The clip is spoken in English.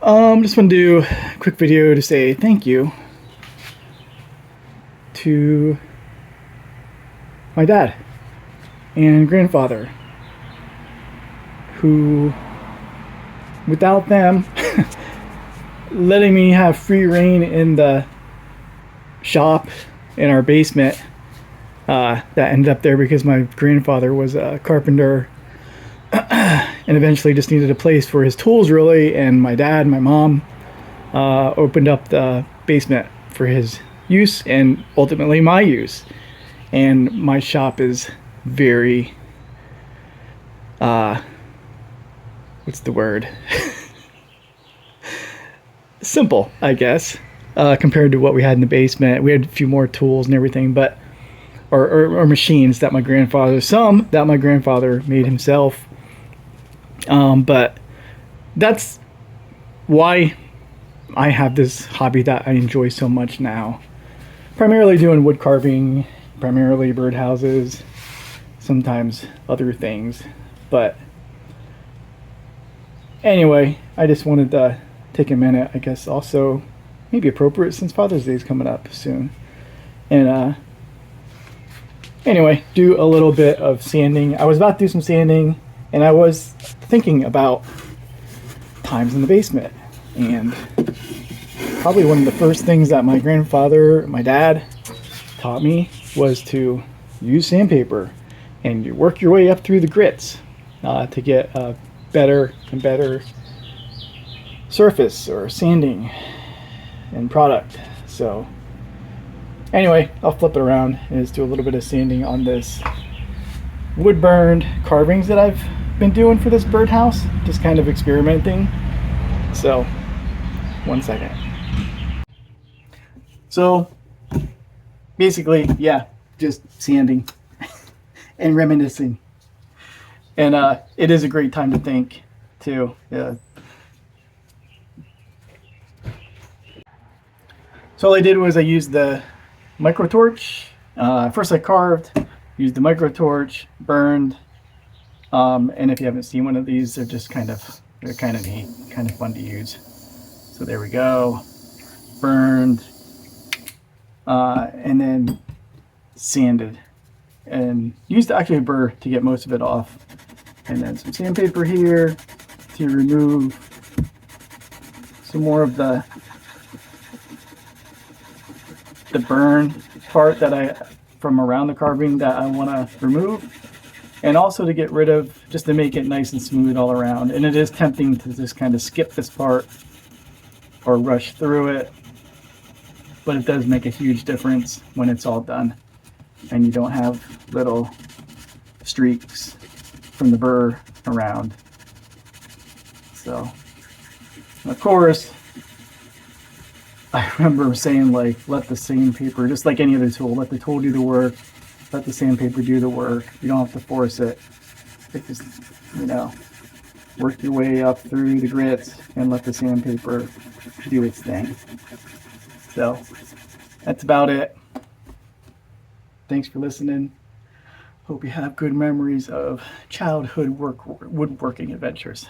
Just want to do a quick video to say thank you to my dad and grandfather, who, without them letting me have free reign in the shop in our basement, that ended up there because my grandfather was a carpenter and eventually just needed a place for his tools, really. And my dad and my mom opened up the basement for his use and ultimately my use. And my shop is very what's the word simple, I guess, compared to what we had in the basement. We had a few more tools and everything, but or machines that my grandfather made himself. But that's why I have this hobby that I enjoy so much now. Primarily doing wood carving, primarily birdhouses, sometimes other things. But anyway, I just wanted to take a minute, I guess also maybe appropriate since Father's Day is coming up soon. And anyway, do a little bit of sanding. I was about to do some sanding, and I was thinking about times in the basement. And probably one of the first things that my dad taught me was to use sandpaper, and you work your way up through the grits to get a better and better surface or sanding and product. So anyway, I'll flip it around and just do a little bit of sanding on this wood burned carvings that I've been doing for this birdhouse, just kind of experimenting. So 1 second. So basically, yeah, just sanding and reminiscing. And it is a great time to think too. Yeah. So all I did was I used the micro torch. First I carved, used the micro torch, burned. And if you haven't seen one of these, they're kind of neat, kind of fun to use. So there we go, burned, and then sanded, and used actually a burr to get most of it off, and then some sandpaper here to remove some more of the burn part that from around the carving that I want to remove. And also to get rid of, just to make it nice and smooth all around. And it is tempting to just kind of skip this part or rush through it, but it does make a huge difference when it's all done and you don't have little streaks from the burr around. So, of course, I remember saying, like, let the sandpaper, just like any other tool, let the tool do the work. Let the sandpaper do the work. You don't have to force it. It just, work your way up through the grits and let the sandpaper do its thing. So that's about it. Thanks for listening. Hope you have good memories of childhood woodworking adventures.